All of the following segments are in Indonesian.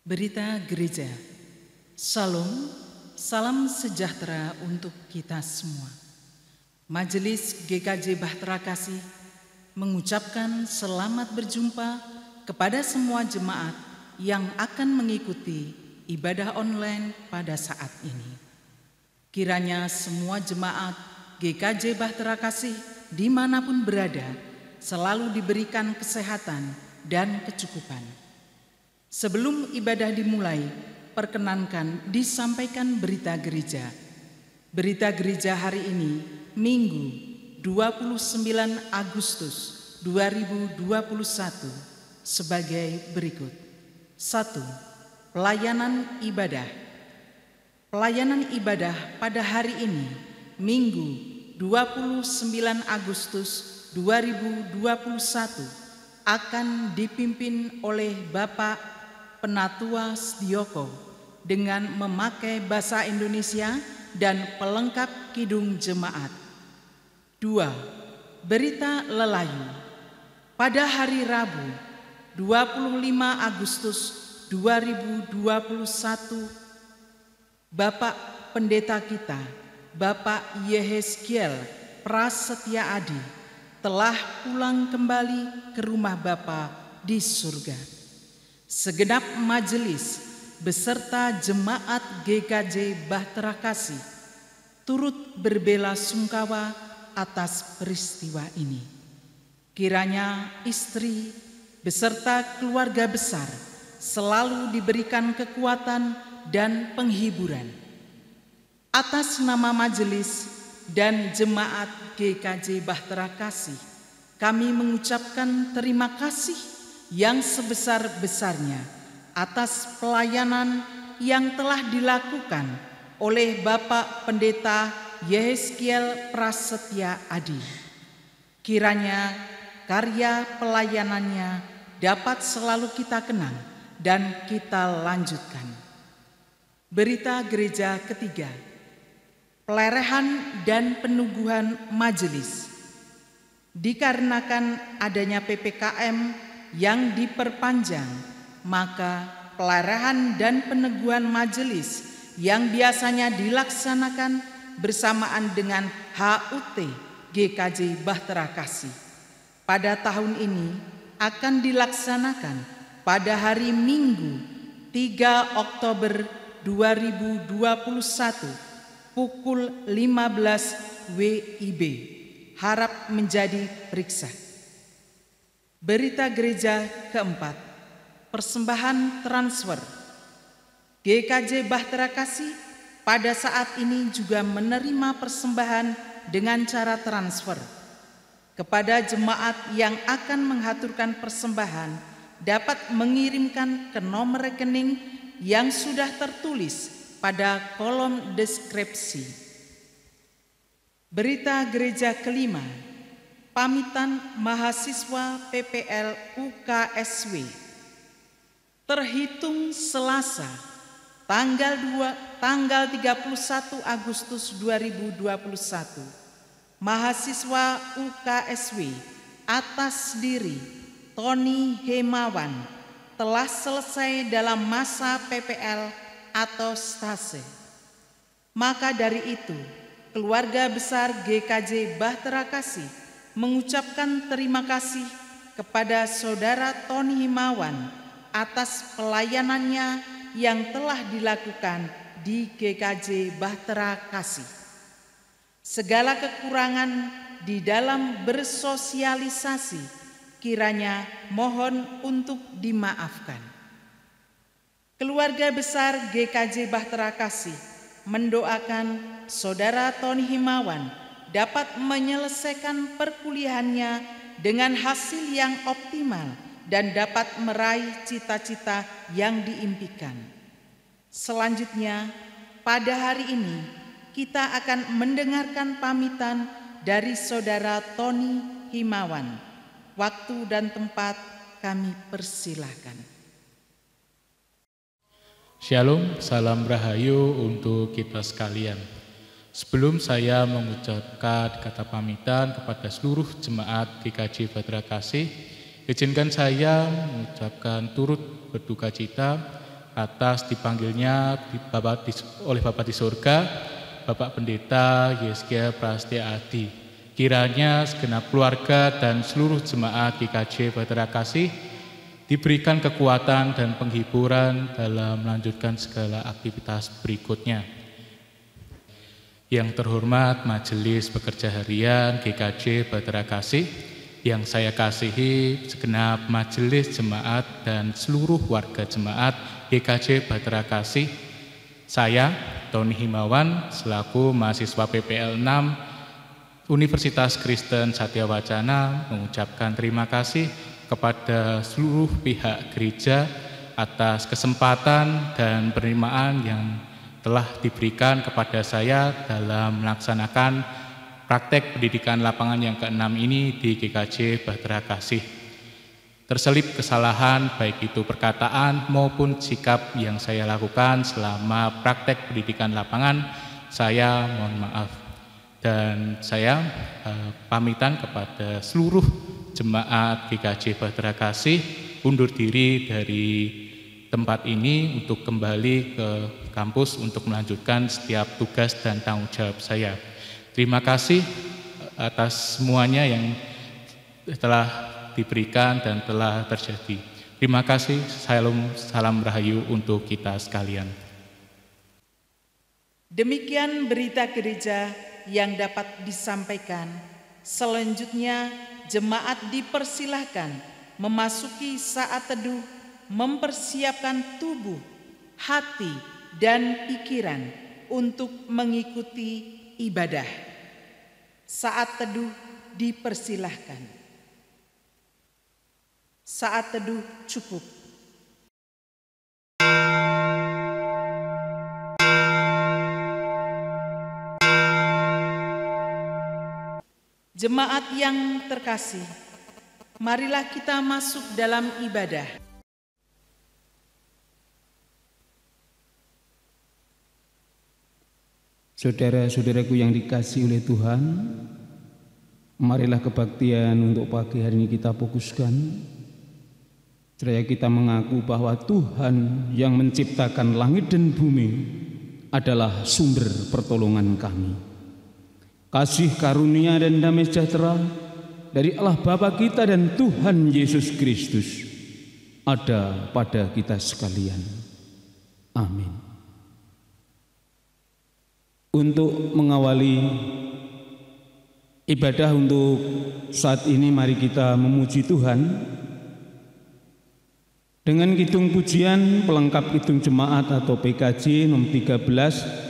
Berita Gereja. Shalom, salam sejahtera untuk kita semua. Majelis GKJ Bahtera Kasih mengucapkan selamat berjumpa kepada semua jemaat yang akan mengikuti ibadah online pada saat ini. Kiranya semua jemaat GKJ Bahtera Kasih dimanapun berada selalu diberikan kesehatan dan kecukupan. Sebelum ibadah dimulai, perkenankan disampaikan berita gereja. Berita gereja hari ini, Minggu 29 Agustus 2021 sebagai berikut. 1. Pelayanan ibadah. Pelayanan ibadah pada hari ini, Minggu 29 Agustus 2021 akan dipimpin oleh Bapak Penatua Setioko dengan memakai bahasa Indonesia dan pelengkap kidung jemaat. 2. Berita Lelayu. Pada hari Rabu 25 Agustus 2021, Bapak Pendeta kita, Bapak Yehezkiel Prasetya Adi, telah pulang kembali ke rumah Bapa di surga. Segenap majelis beserta jemaat GKJ Bahtera Kasih turut berbelasungkawa atas peristiwa ini. Kiranya istri beserta keluarga besar selalu diberikan kekuatan dan penghiburan. Atas nama majelis dan jemaat GKJ Bahtera Kasih, kami mengucapkan terima kasih yang sebesar-besarnya atas pelayanan yang telah dilakukan oleh Bapak Pendeta Yehezkiel Prasetya Adi. Kiranya karya pelayanannya dapat selalu kita kenang dan kita lanjutkan. Berita gereja ketiga. Pelerahan dan penuguhan majelis. Dikarenakan adanya PPKM yang diperpanjang, maka pelerahan dan peneguhan majelis yang biasanya dilaksanakan bersamaan dengan HUT GKJ Bahtera Kasih pada tahun ini akan dilaksanakan pada hari Minggu 3 Oktober 2021 pukul 15 WIB. Harap menjadi periksa. Berita gereja keempat. Persembahan transfer. GKJ Bahtera Kasih pada saat ini juga menerima persembahan dengan cara transfer. Kepada jemaat yang akan mengaturkan persembahan dapat mengirimkan ke nomor rekening yang sudah tertulis pada kolom deskripsi. Berita gereja kelima. Pamitan mahasiswa PPL UKSW. Terhitung Selasa tanggal 31 Agustus 2021, mahasiswa UKSW atas diri Tony Himawan telah selesai dalam masa PPL atau stase. Maka dari itu, keluarga besar GKJ Bahtera Kasih mengucapkan terima kasih kepada saudara Tony Himawan atas pelayanannya yang telah dilakukan di GKJ Bahtera Kasih. Segala kekurangan di dalam bersosialisasi kiranya mohon untuk dimaafkan. Keluarga besar GKJ Bahtera Kasih mendoakan saudara Tony Himawan dapat menyelesaikan perkuliahannya dengan hasil yang optimal dan dapat meraih cita-cita yang diimpikan. Selanjutnya, pada hari ini kita akan mendengarkan pamitan dari saudara Tony Himawan. Waktu dan tempat kami persilahkan. Shalom, salam rahayu untuk kita sekalian. Sebelum saya mengucapkan kata pamitan kepada seluruh jemaat GKJ Bahtera Kasih, izinkan saya mengucapkan turut berduka cita atas dipanggilnya oleh Bapak di surga, Bapak Pendeta Yeskia Prastia Adi. Kiranya segenap keluarga dan seluruh jemaat GKJ Bahtera Kasih diberikan kekuatan dan penghiburan dalam melanjutkan segala aktivitas berikutnya. Yang terhormat Majelis Pekerja Harian GKJ Bahtera Kasih, yang saya kasihi segenap majelis jemaat dan seluruh warga jemaat GKJ Bahtera Kasih, saya Tony Himawan selaku mahasiswa PPL 6 Universitas Kristen Satya Wacana mengucapkan terima kasih kepada seluruh pihak gereja atas kesempatan dan penerimaan yang telah diberikan kepada saya dalam melaksanakan praktek pendidikan lapangan yang ke-6 ini di GKJ Bahtera Kasih. Terselip kesalahan baik itu perkataan maupun sikap yang saya lakukan selama praktek pendidikan lapangan, saya mohon maaf. Dan saya pamitan kepada seluruh jemaat GKJ Bahtera Kasih undur diri dari tempat ini untuk kembali ke kampus untuk melanjutkan setiap tugas dan tanggung jawab saya. Terima kasih atas semuanya yang telah diberikan dan telah terjadi. Terima kasih, salam rahayu untuk kita sekalian. Demikian berita gereja yang dapat disampaikan. Selanjutnya, jemaat dipersilahkan memasuki saat teduh, mempersiapkan tubuh, hati, dan pikiran untuk mengikuti ibadah. Saat teduh dipersilahkan. Saat teduh cukup. Jemaat yang terkasih, marilah kita masuk dalam ibadah. Saudara-saudaraku yang dikasihi oleh Tuhan, marilah kebaktian untuk pagi hari ini kita fokuskan. Supaya kita mengaku bahwa Tuhan yang menciptakan langit dan bumi adalah sumber pertolongan kami. Kasih karunia dan damai sejahtera dari Allah Bapa kita dan Tuhan Yesus Kristus ada pada kita sekalian. Amin. Untuk mengawali ibadah untuk saat ini, mari kita memuji Tuhan dengan kidung pujian pelengkap kidung jemaat atau PKJ nomor 13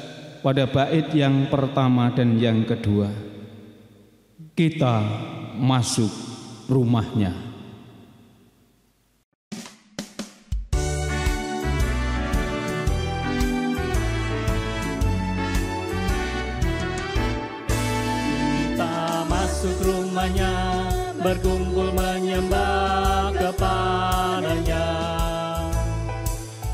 pada bait yang pertama dan yang kedua. Kita masuk rumahnya. Kita masuk rumahnya, berkumpul menyembah kepadanya.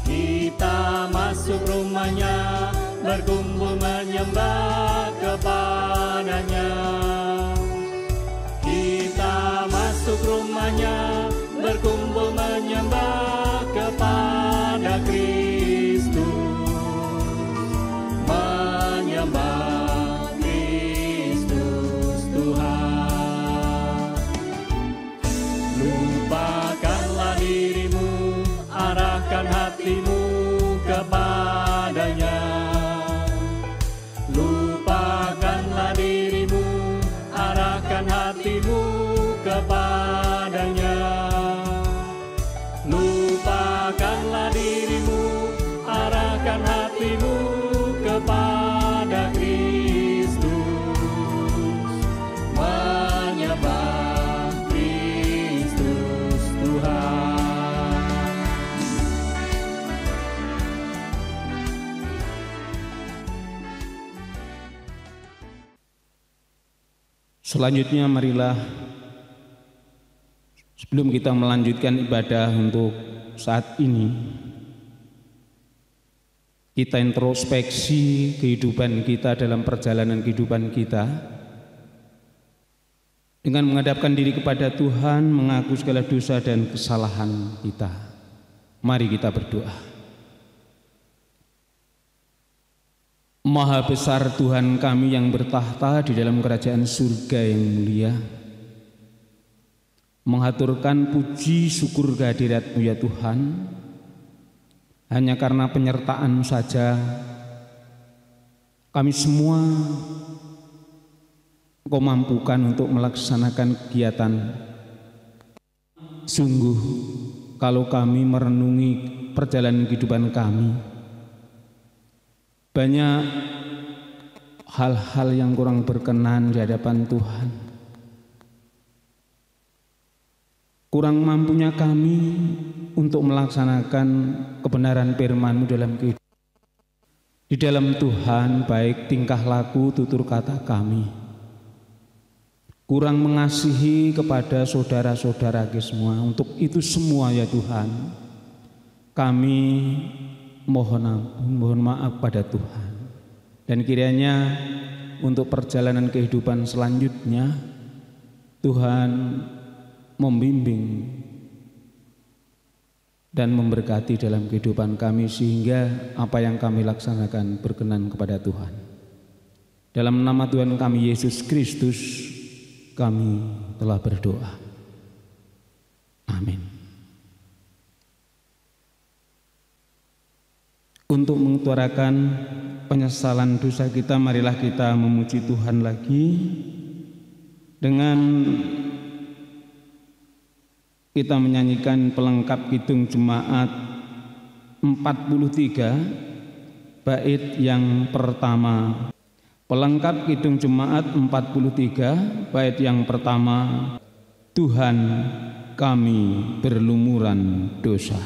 Kita masuk rumahnya, berkumpul menyembah kepadanya. Kita masuk rumahnya, berkumpul menyembah kepada Kristus. Menyembah Kristus Tuhan. Lupakanlah dirimu, arahkan hatimu kepadanya. Lupakanlah dirimu, arahkan hatimu kepadanya. Lupakanlah dirimu, arahkan hatimu kepada Kristus. Menyembah Kristus Tuhan. Selanjutnya marilah sebelum kita melanjutkan ibadah untuk saat ini, kita introspeksi kehidupan kita dalam perjalanan kehidupan kita dengan menghadapkan diri kepada Tuhan, mengaku segala dosa dan kesalahan kita. Mari kita berdoa. Maha besar Tuhan kami yang bertahta di dalam kerajaan surga yang mulia, menghaturkan puji syukur kehadirat-Mu ya Tuhan. Hanya karena penyertaan saja kami semua Engkau mampukan untuk melaksanakan kegiatan. Sungguh kalau kami merenungi perjalanan kehidupan kami, banyak hal-hal yang kurang berkenan di hadapan Tuhan. Kurang mampunya kami untuk melaksanakan kebenaran firman-Mu dalam kehidupan. Di dalam Tuhan, baik tingkah laku, tutur kata kami kurang mengasihi kepada saudara-saudara semua. Untuk itu semua ya Tuhan, kami mohon maaf pada Tuhan. Dan kiranya untuk perjalanan kehidupan selanjutnya, Tuhan membimbing dan memberkati dalam kehidupan kami, sehingga apa yang kami laksanakan berkenan kepada Tuhan. Dalam nama Tuhan kami Yesus Kristus kami telah berdoa. Amin. Untuk mengutarakan penyesalan dosa kita, marilah kita memuji Tuhan lagi dengan kita menyanyikan pelengkap kidung jemaat 43 bait yang pertama. Pelengkap kidung jemaat 43 bait yang pertama, Tuhan kami berlumuran dosa.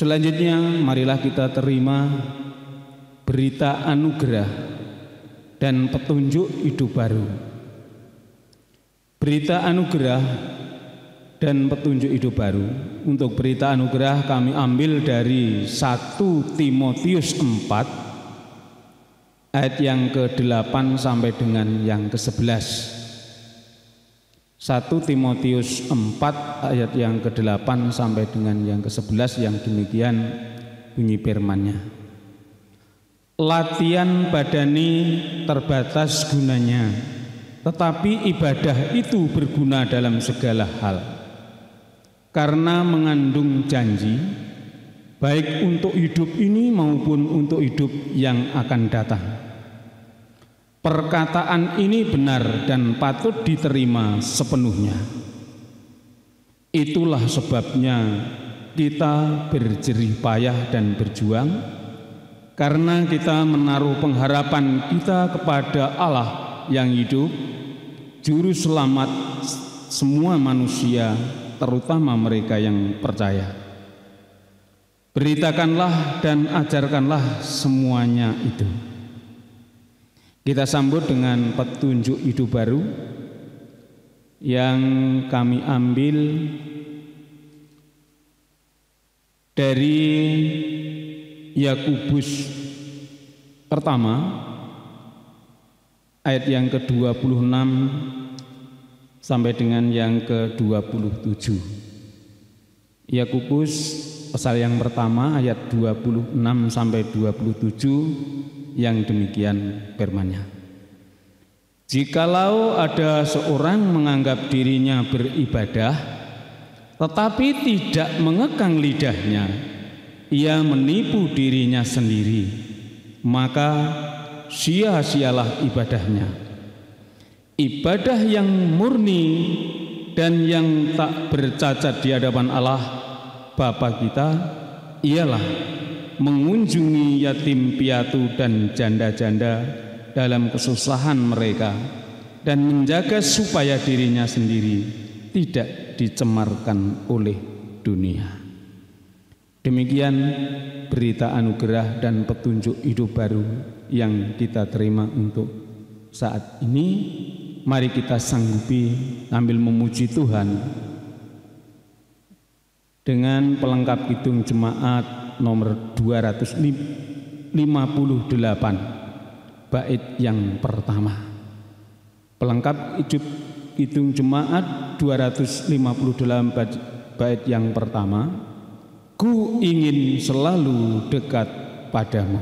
Selanjutnya marilah kita terima berita anugerah dan petunjuk hidup baru. Berita anugerah dan petunjuk hidup baru. Untuk berita anugerah kami ambil dari 1 Timotius 4 ayat yang ke-8 sampai dengan yang ke-11. 1 Timotius 4 ayat yang ke-8 sampai dengan yang ke-11 yang demikian bunyi firman-Nya. Latihan badani terbatas gunanya, tetapi ibadah itu berguna dalam segala hal, karena mengandung janji, baik untuk hidup ini maupun untuk hidup yang akan datang. Perkataan ini benar dan patut diterima sepenuhnya. Itulah sebabnya kita berjerih payah dan berjuang, karena kita menaruh pengharapan kita kepada Allah yang hidup, Juru Selamat semua manusia, terutama mereka yang percaya. Beritakanlah dan ajarkanlah semuanya itu. Kita sambut dengan petunjuk hidup baru yang kami ambil dari Yakobus pertama ayat yang ke-26 sampai dengan yang ke-27. Yakobus pasal yang pertama ayat 26 sampai 27 yang demikian firman-Nya. Jikalau ada seorang menganggap dirinya beribadah tetapi tidak mengekang lidahnya, ia menipu dirinya sendiri, maka sia-sialah ibadahnya. Ibadah yang murni dan yang tak bercacat di hadapan Allah Bapa kita ialah mengunjungi yatim piatu dan janda-janda dalam kesusahan mereka dan menjaga supaya dirinya sendiri tidak dicemarkan oleh dunia. Demikian berita anugerah dan petunjuk hidup baru yang kita terima untuk saat ini. Mari kita sanggupi sambil memuji Tuhan dengan pelengkap kidung jemaat nomor 258 bait yang pertama. Pelengkap kidung jemaat 258 bait yang pertama. Ku ingin selalu dekat padamu.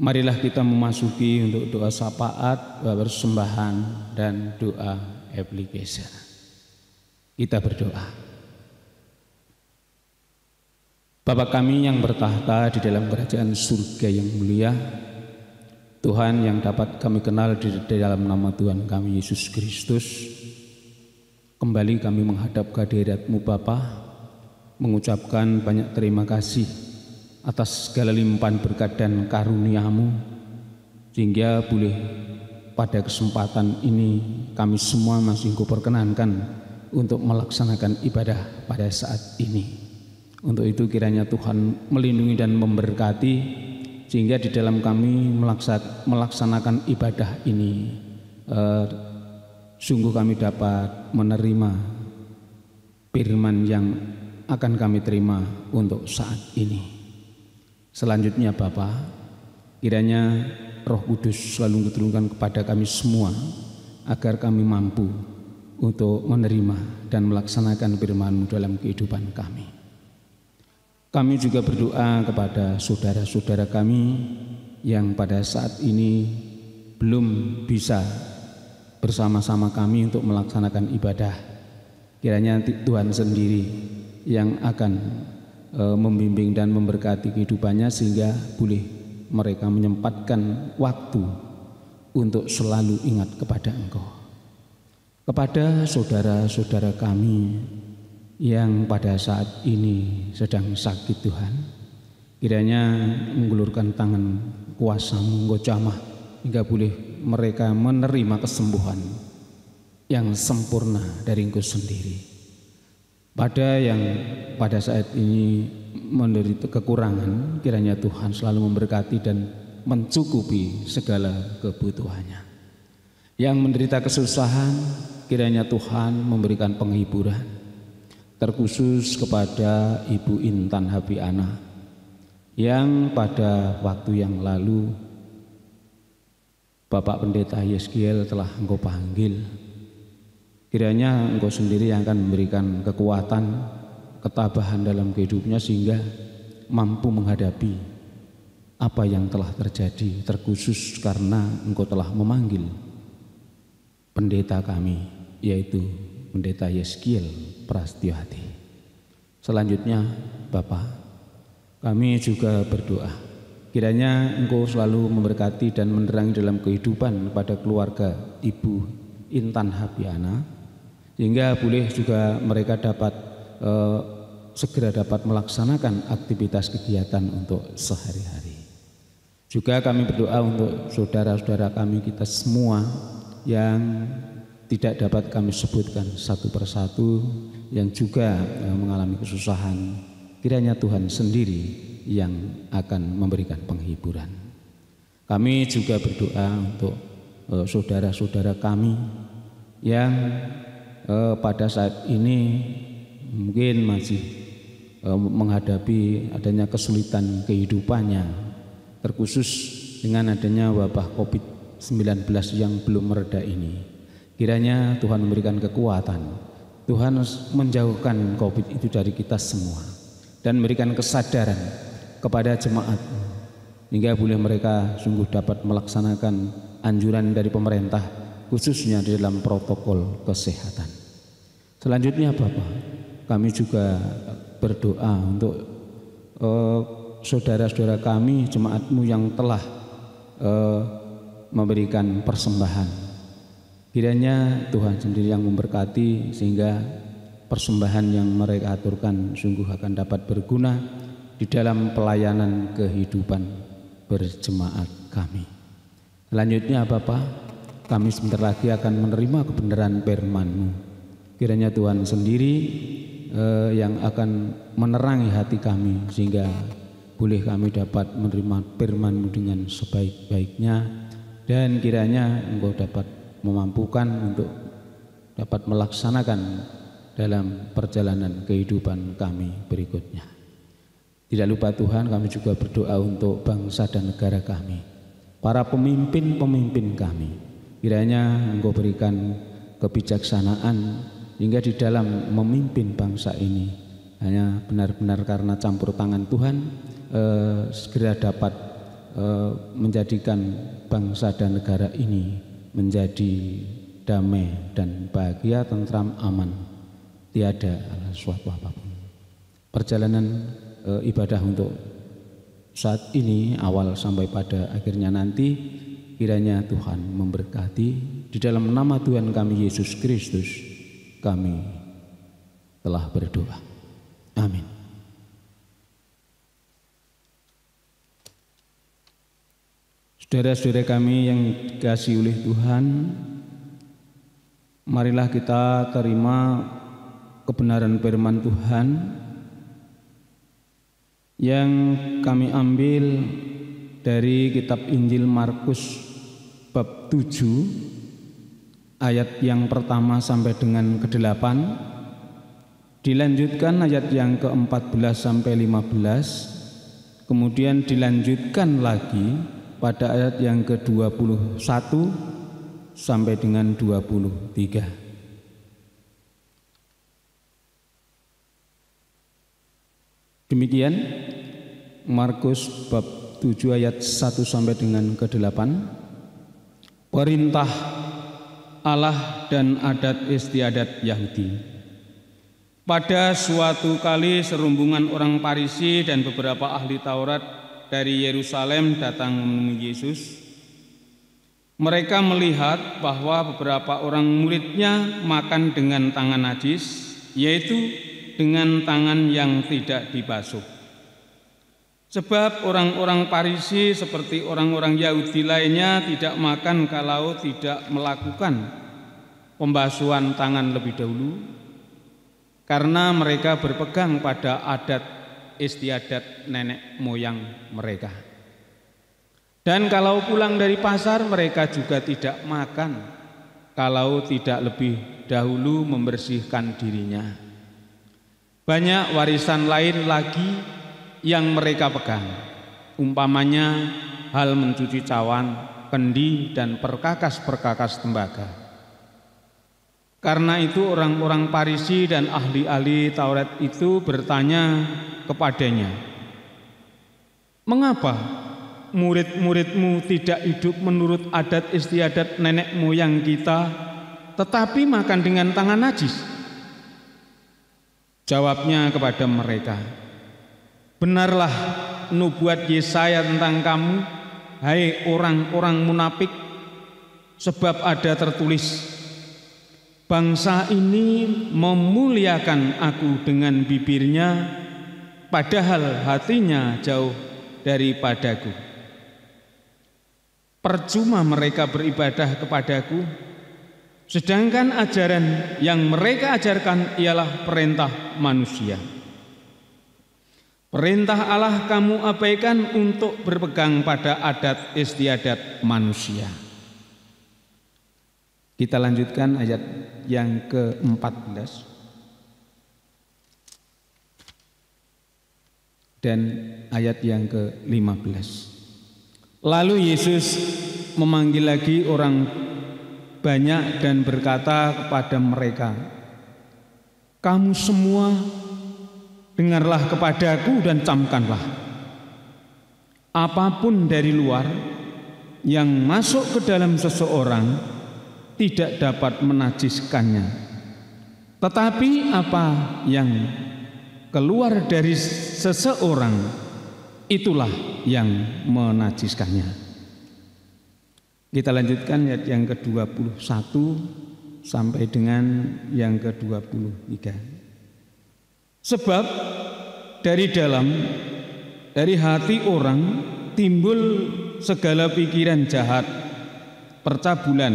Marilah kita memasuki untuk doa syafaat, doa persembahan, dan doa aplikasi. Kita berdoa. Bapa kami yang bertahta di dalam kerajaan surga yang mulia, Tuhan yang dapat kami kenal di dalam nama Tuhan kami Yesus Kristus, kembali kami menghadap kehadirat-Mu Bapa, mengucapkan banyak terima kasih atas segala limpahan berkat dan karunia-Mu, sehingga boleh pada kesempatan ini kami semua masih Engkau perkenankan untuk melaksanakan ibadah pada saat ini. Untuk itu kiranya Tuhan melindungi dan memberkati, sehingga di dalam kami melaksanakan ibadah ini sungguh kami dapat menerima firman yang akan kami terima untuk saat ini. Selanjutnya Bapa, kiranya Roh Kudus selalu diturunkan kepada kami semua agar kami mampu untuk menerima dan melaksanakan firman-Mu dalam kehidupan kami. Kami juga berdoa kepada saudara-saudara kami yang pada saat ini belum bisa bersama-sama kami untuk melaksanakan ibadah. Kiranya Tuhan sendiri yang akan membimbing dan memberkati kehidupannya, sehingga boleh mereka menyempatkan waktu untuk selalu ingat kepada Engkau. Kepada saudara-saudara kami yang pada saat ini sedang sakit Tuhan, kiranya menggulurkan tangan kuasa-Mu Engkau jamah, hingga boleh mereka menerima kesembuhan yang sempurna dari Engkau sendiri. Pada yang pada saat ini menderita kekurangan, kiranya Tuhan selalu memberkati dan mencukupi segala kebutuhannya. Yang menderita kesusahan, kiranya Tuhan memberikan penghiburan, terkhusus kepada Ibu Intan Habiana yang pada waktu yang lalu Bapak Pendeta Yeskiel telah Engkau panggil. Kiranya Engkau sendiri yang akan memberikan kekuatan, ketabahan dalam hidupnya, sehingga mampu menghadapi apa yang telah terjadi, terkhusus karena Engkau telah memanggil pendeta kami, yaitu Pendeta Yeskiel Prasetyo Adi. Selanjutnya Bapa, kami juga berdoa kiranya Engkau selalu memberkati dan menerangi dalam kehidupan pada keluarga Ibu Intan Habiana, sehingga boleh juga mereka dapat segera dapat melaksanakan aktivitas kegiatan untuk sehari-hari. Juga kami berdoa untuk saudara-saudara kami kita semua yang tidak dapat kami sebutkan satu persatu, yang juga mengalami kesusahan. Kiranya Tuhan sendiri yang akan memberikan penghiburan. Kami juga berdoa untuk saudara-saudara kami yang pada saat ini mungkin masih menghadapi adanya kesulitan kehidupannya, terkhusus dengan adanya wabah COVID-19 yang belum mereda ini. Kiranya Tuhan memberikan kekuatan, Tuhan menjauhkan COVID itu dari kita semua, dan memberikan kesadaran kepada jemaat, hingga boleh mereka sungguh dapat melaksanakan anjuran dari pemerintah, khususnya di dalam protokol kesehatan. Selanjutnya Bapak, kami juga berdoa untuk saudara-saudara kami, jemaat-Mu yang telah memberikan persembahan. Kiranya Tuhan sendiri yang memberkati, sehingga persembahan yang mereka aturkan sungguh akan dapat berguna di dalam pelayanan kehidupan berjemaat kami. Selanjutnya Bapak, kami sebentar lagi akan menerima kebenaran firman-Mu. Kiranya Tuhan sendiri yang akan menerangi hati kami, sehingga boleh kami dapat menerima firman-Mu dengan sebaik-baiknya, dan kiranya Engkau dapat memampukan untuk dapat melaksanakan dalam perjalanan kehidupan kami berikutnya. Tidak lupa Tuhan, kami juga berdoa untuk bangsa dan negara kami, para pemimpin-pemimpin kami. Kiranya Engkau berikan kebijaksanaan, hingga di dalam memimpin bangsa ini hanya benar-benar karena campur tangan Tuhan, segera dapat menjadikan bangsa dan negara ini menjadi damai dan bahagia, tentram, aman, tiada suatu apapun. Perjalanan ibadah untuk saat ini, awal sampai pada akhirnya nanti, kiranya Tuhan memberkati. Di dalam nama Tuhan kami Yesus Kristus kami telah berdoa. Amin. Saudara-saudara kami yang dikasihi oleh Tuhan, marilah kita terima kebenaran firman Tuhan yang kami ambil dari kitab Injil Markus bab 7 ayat yang pertama sampai dengan ke-8, dilanjutkan ayat yang ke-14 sampai 15, kemudian dilanjutkan lagi pada ayat yang ke-21 sampai dengan 23. Demikian Markus bab 7 ayat 1 sampai dengan ke-8. Perintah Allah dan adat istiadat Yahudi. Pada suatu kali serumbungan orang Farisi dan beberapa ahli Taurat dari Yerusalem datang menemui Yesus. Mereka melihat bahwa beberapa orang muridnya makan dengan tangan najis, yaitu dengan tangan yang tidak dibasuh. Sebab orang-orang Farisi seperti orang-orang Yahudi lainnya tidak makan kalau tidak melakukan pembasuhan tangan lebih dahulu, karena mereka berpegang pada adat istiadat nenek moyang mereka. Dan kalau pulang dari pasar, mereka juga tidak makan kalau tidak lebih dahulu membersihkan dirinya. Banyak warisan lain lagi yang mereka pegang, umpamanya hal mencuci cawan, kendi, dan perkakas-perkakas tembaga. Karena itu orang-orang Farisi dan ahli-ahli Taurat itu bertanya kepadanya, "Mengapa murid-murid-Mu tidak hidup menurut adat istiadat nenek moyang kita, tetapi makan dengan tangan najis? Jawabnya kepada mereka, benarlah nubuat Yesaya tentang kamu, hai orang-orang munafik, sebab ada tertulis, bangsa ini memuliakan aku dengan bibirnya, padahal hatinya jauh daripadaku. Percuma mereka beribadah kepadaku, sedangkan ajaran yang mereka ajarkan ialah perintah manusia. Perintah Allah kamu abaikan untuk berpegang pada adat istiadat manusia. Kita lanjutkan ayat yang ke-14 dan ayat yang ke-15. Lalu Yesus memanggil lagi orang banyak dan berkata kepada mereka, kamu semua dengarlah kepadaku dan camkanlah. Apapun dari luar yang masuk ke dalam seseorang tidak dapat menajiskannya, tetapi apa yang keluar dari seseorang itulah yang menajiskannya. Kita lanjutkan ayat yang ke-21 sampai dengan yang ke-23. Sebab dari hati orang timbul segala pikiran jahat, percabulan,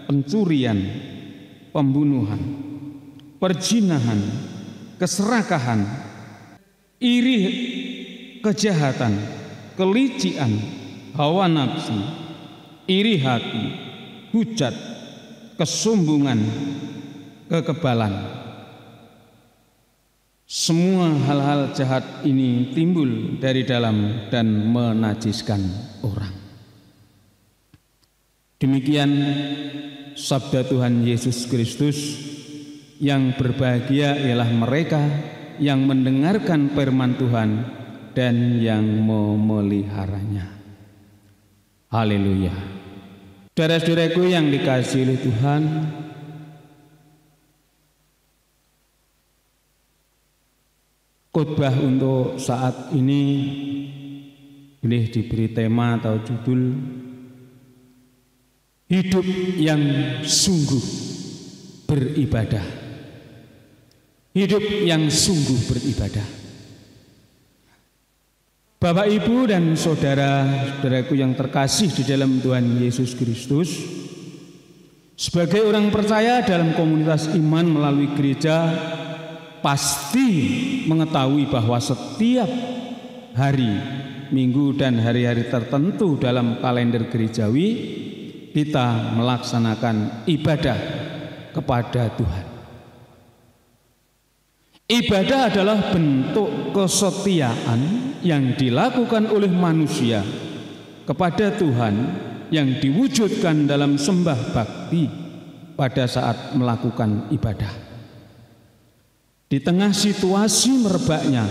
pencurian, pembunuhan, perzinahan, keserakahan, iri, kejahatan, kelician, hawa nafsu, iri hati, hujat, kesombongan, kekebalan. Semua hal-hal jahat ini timbul dari dalam dan menajiskan orang. Demikian sabda Tuhan Yesus Kristus. Yang berbahagia ialah mereka yang mendengarkan firman Tuhan dan yang memeliharanya. Haleluya. Saudara-saudaraku yang dikasihi oleh Tuhan, khotbah untuk saat ini boleh diberi tema atau judul hidup yang sungguh beribadah. Hidup yang sungguh beribadah. Bapak, Ibu, dan saudara-saudaraku yang terkasih di dalam Tuhan Yesus Kristus, sebagai orang percaya dalam komunitas iman melalui gereja, pasti mengetahui bahwa setiap hari, minggu, dan hari-hari tertentu dalam kalender gerejawi kita melaksanakan ibadah kepada Tuhan. Ibadah adalah bentuk kesetiaan yang dilakukan oleh manusia kepada Tuhan yang diwujudkan dalam sembah bakti pada saat melakukan ibadah. Di tengah situasi merebaknya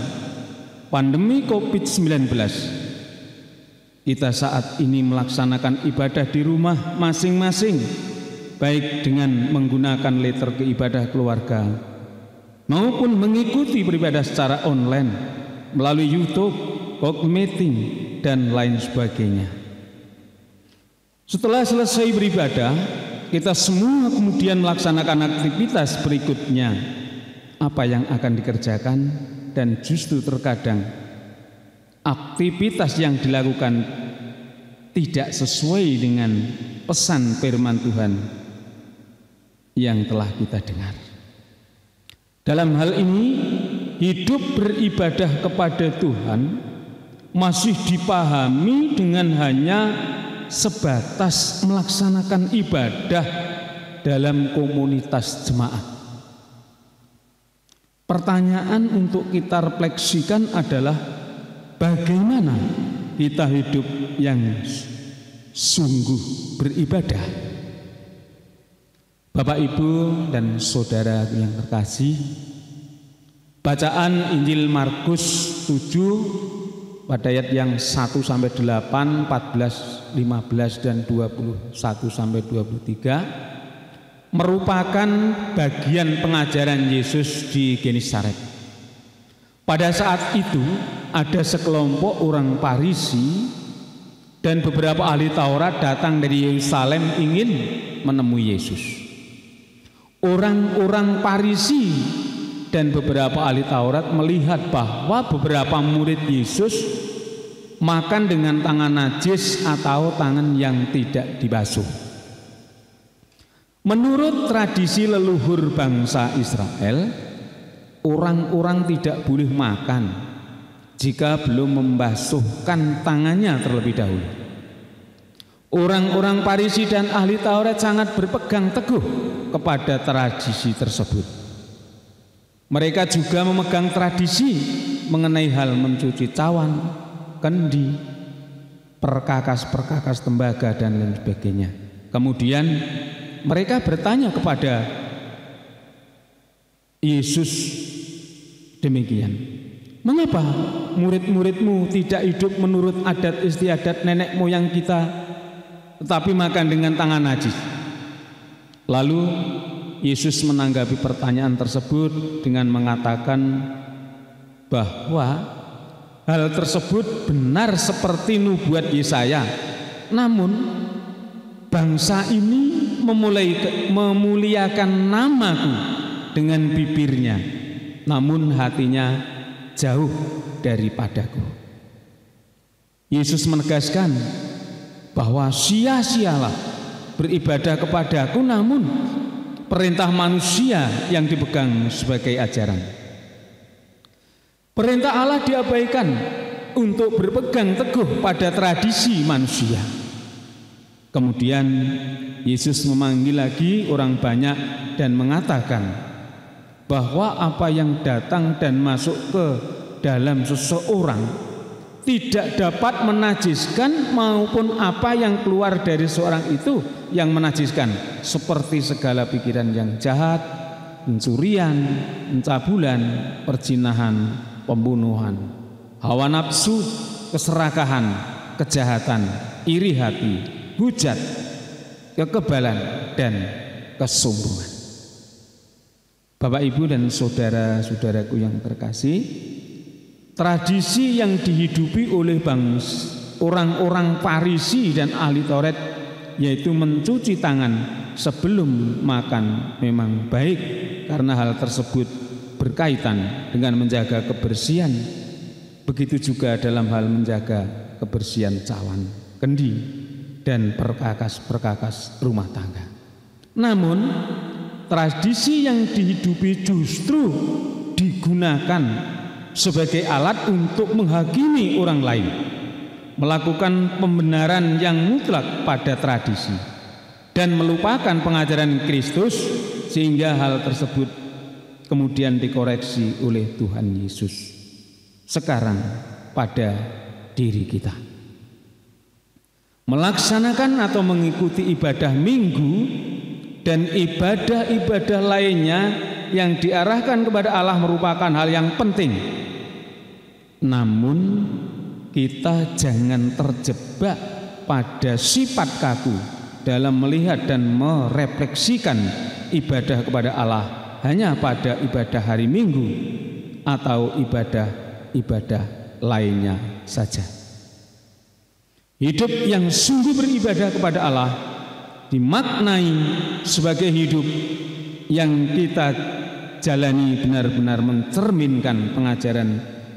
pandemi COVID-19, kita saat ini melaksanakan ibadah di rumah masing-masing, baik dengan menggunakan liturgi ibadah keluarga maupun mengikuti beribadah secara online melalui YouTube, Google Meeting, dan lain sebagainya. Setelah selesai beribadah, kita semua kemudian melaksanakan aktivitas berikutnya. Apa yang akan dikerjakan, dan justru terkadang aktivitas yang dilakukan tidak sesuai dengan pesan firman Tuhan yang telah kita dengar. Dalam hal ini, hidup beribadah kepada Tuhan masih dipahami dengan hanya sebatas melaksanakan ibadah dalam komunitas jemaat. Pertanyaan untuk kita refleksikan adalah bagaimana kita hidup yang sungguh beribadah. Bapak, Ibu, dan saudara yang terkasih, bacaan Injil Markus 7 pada ayat yang 1 sampai 8, 14, 15 dan 21 sampai 23 merupakan bagian pengajaran Yesus di Genesaret. Pada saat itu ada sekelompok orang Farisi dan beberapa ahli Taurat datang dari Yerusalem ingin menemui Yesus. Orang-orang Farisi dan beberapa ahli Taurat melihat bahwa beberapa murid Yesus makan dengan tangan najis atau tangan yang tidak dibasuh. Menurut tradisi leluhur bangsa Israel, orang-orang tidak boleh makan jika belum membasuhkan tangannya terlebih dahulu. Orang-orang Farisi dan ahli Taurat sangat berpegang teguh kepada tradisi tersebut. Mereka juga memegang tradisi mengenai hal mencuci cawan, kendi, perkakas-perkakas tembaga dan lain sebagainya. Kemudian mereka bertanya kepada Yesus demikian, mengapa murid-muridmu tidak hidup menurut adat istiadat nenek moyang kita, tetapi makan dengan tangan najis? Lalu Yesus menanggapi pertanyaan tersebut dengan mengatakan bahwa hal tersebut benar seperti nubuat Yesaya. Namun bangsa ini memuliakan namaku dengan bibirnya, namun hatinya jauh daripadaku. Yesus menegaskan bahwa sia-sialah beribadah kepadaku, namun perintah manusia yang dipegang sebagai ajaran. Perintah Allah diabaikan untuk berpegang teguh pada tradisi manusia. Kemudian Yesus memanggil lagi orang banyak dan mengatakan bahwa apa yang datang dan masuk ke dalam seseorang tidak dapat menajiskan, maupun apa yang keluar dari seorang itu yang menajiskan, seperti segala pikiran yang jahat, pencurian, pencabulan, perzinahan, pembunuhan, hawa nafsu, keserakahan, kejahatan, iri hati, hujat, kekebalan, dan kesombongan. Bapak, Ibu, dan saudara-saudaraku yang terkasih, tradisi yang dihidupi oleh orang-orang Farisi dan ahli Taurat, yaitu mencuci tangan sebelum makan, memang baik karena hal tersebut berkaitan dengan menjaga kebersihan. Begitu juga dalam hal menjaga kebersihan cawan, kendi, dan perkakas-perkakas rumah tangga. Namun tradisi yang dihidupi justru digunakan sebagai alat untuk menghakimi orang lain, melakukan pembenaran yang mutlak pada tradisi, dan melupakan pengajaran Kristus, sehingga hal tersebut kemudian dikoreksi oleh Tuhan Yesus sekarang pada diri kita. Melaksanakan atau mengikuti ibadah minggu dan ibadah-ibadah lainnya yang diarahkan kepada Allah merupakan hal yang penting. Namun kita jangan terjebak pada sifat kaku dalam melihat dan merefleksikan ibadah kepada Allah hanya pada ibadah hari Minggu atau ibadah-ibadah lainnya saja. Hidup yang sungguh beribadah kepada Allah dimaknai sebagai hidup yang kita jalani benar-benar mencerminkan pengajaran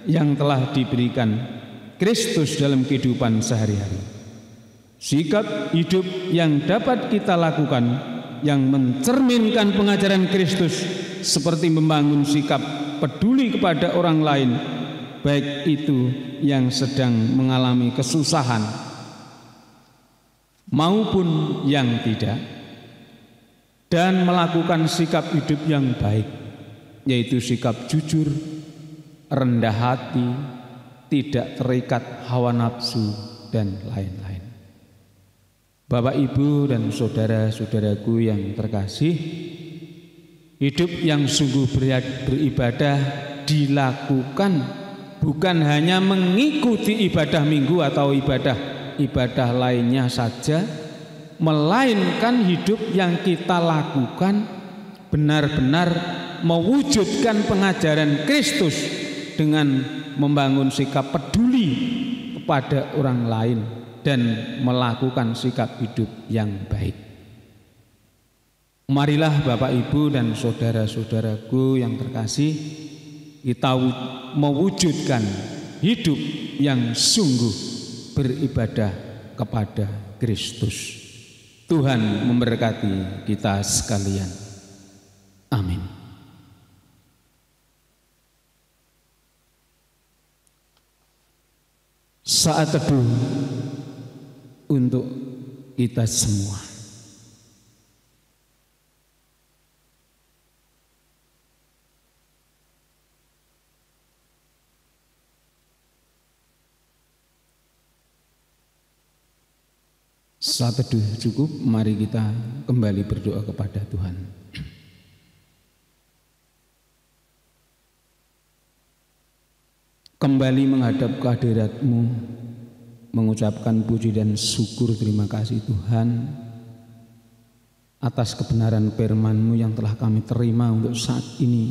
yang telah diberikan Kristus dalam kehidupan sehari-hari. Sikap hidup yang dapat kita lakukan yang mencerminkan pengajaran Kristus, seperti membangun sikap peduli kepada orang lain, baik itu yang sedang mengalami kesusahan maupun yang tidak, dan melakukan sikap hidup yang baik, yaitu sikap jujur, rendah hati, tidak terikat hawa nafsu, dan lain-lain. Bapak, Ibu, dan saudara-saudaraku yang terkasih, hidup yang sungguh beribadah dilakukan bukan hanya mengikuti ibadah minggu atau ibadah lainnya saja, melainkan hidup yang kita lakukan benar-benar mewujudkan pengajaran Kristus dengan membangun sikap peduli kepada orang lain dan melakukan sikap hidup yang baik. Marilah Bapak Ibu dan saudara-saudaraku yang terkasih, kita mewujudkan hidup yang sungguh beribadah kepada Kristus. Tuhan memberkati kita sekalian. Amin. Saat teduh untuk kita semua. Saat teduh cukup, mari kita kembali berdoa kepada Tuhan. Kembali menghadap kehadirat-Mu, mengucapkan puji dan syukur terima kasih Tuhan atas kebenaran firman-Mu yang telah kami terima untuk saat ini.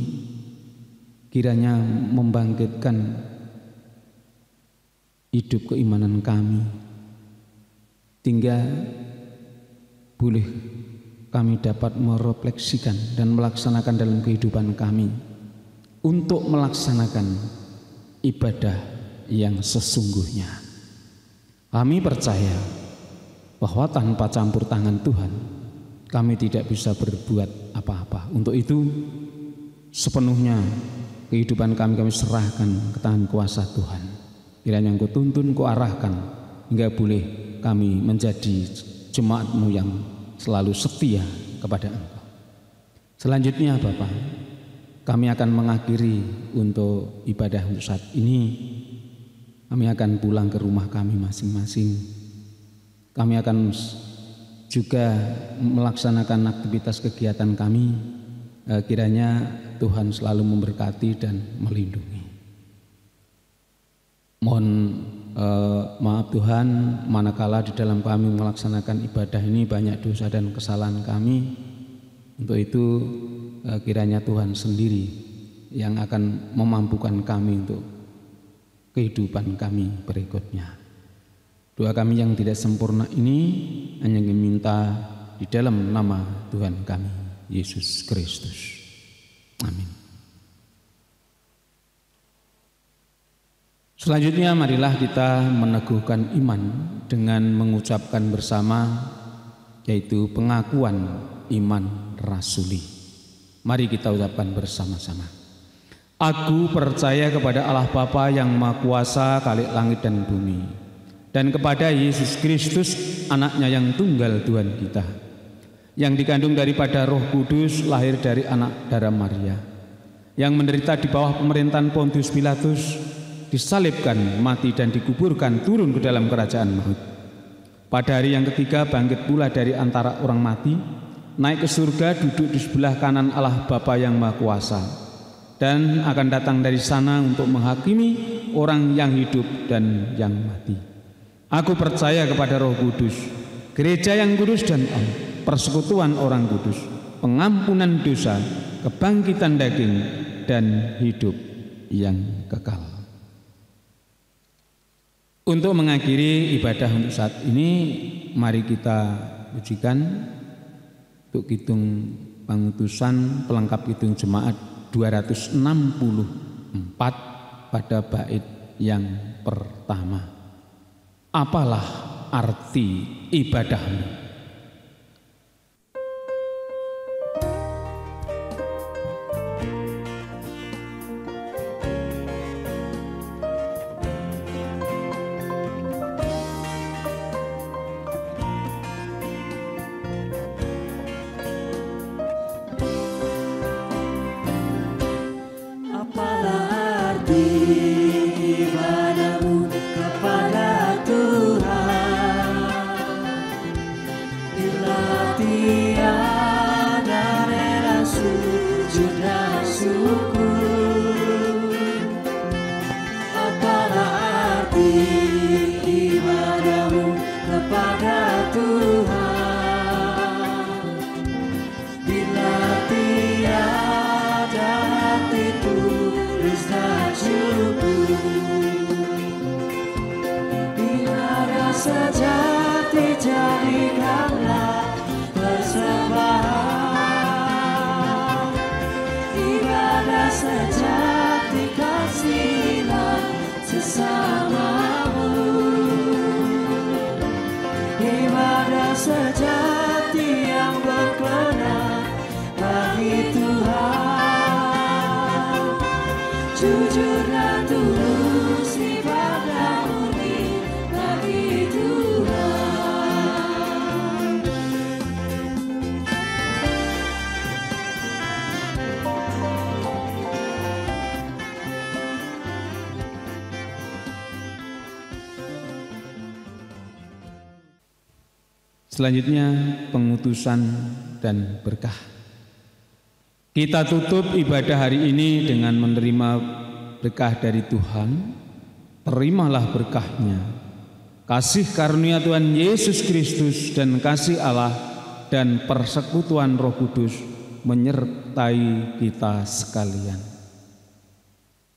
Kiranya membangkitkan hidup keimanan kami, hingga boleh kami dapat merefleksikan dan melaksanakan dalam kehidupan kami untuk melaksanakan ibadah yang sesungguhnya. Kami percaya bahwa tanpa campur tangan Tuhan kami tidak bisa berbuat apa-apa. Untuk itu sepenuhnya kehidupan kami serahkan ke tangan kuasa Tuhan. Kiranya Engkau tuntun, Engkau arahkan hingga boleh kami menjadi jemaat-Mu yang selalu setia kepada Engkau. Selanjutnya Bapak, kami akan mengakhiri untuk ibadah untuk saat ini. Kami akan pulang ke rumah kami masing-masing. Kami akan juga melaksanakan aktivitas kegiatan kami. Kiranya Tuhan selalu memberkati dan melindungi. Mohon maaf Tuhan, manakala di dalam kami melaksanakan ibadah ini banyak dosa dan kesalahan kami. Untuk itu kiranya Tuhan sendiri yang akan memampukan kami untuk kehidupan kami berikutnya. Doa kami yang tidak sempurna ini hanya meminta di dalam nama Tuhan kami, Yesus Kristus. Amin. Selanjutnya marilah kita meneguhkan iman dengan mengucapkan bersama, yaitu pengakuan iman rasuli. Mari kita ucapkan bersama-sama. Aku percaya kepada Allah Bapa yang Maha Kuasa, Khalik langit dan bumi, dan kepada Yesus Kristus, anaknya yang tunggal Tuhan kita, yang dikandung daripada Roh Kudus, lahir dari anak darah Maria, yang menderita di bawah pemerintahan Pontius Pilatus, disalibkan, mati dan dikuburkan, turun ke dalam kerajaan maut. Pada hari yang ketiga bangkit pula dari antara orang mati, naik ke surga, duduk di sebelah kanan Allah Bapa yang Maha Kuasa, dan akan datang dari sana untuk menghakimi orang yang hidup dan yang mati. Aku percaya kepada Roh Kudus, gereja yang kudus dan am, persekutuan orang kudus, pengampunan dosa, kebangkitan daging, dan hidup yang kekal. Untuk mengakhiri ibadah untuk saat ini, mari kita pujikan untuk Kidung Pangutusan pelengkap Kidung Jemaat 264 pada bait yang pertama. Apalah arti ibadahmu? sejati jadikanlah persembahan. Ibadah sejati kasihilah sesamamu. Ibadah sejati yang berkenan bagi Tuhan. Jujur dan tulus ibadah murni bagi Tuhan. Selanjutnya pengutusan dan berkah. Kita tutup ibadah hari ini dengan menerima berkah dari Tuhan. Terimalah berkahnya. Kasih karunia Tuhan Yesus Kristus dan kasih Allah dan persekutuan Roh Kudus menyertai kita sekalian.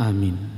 Amin.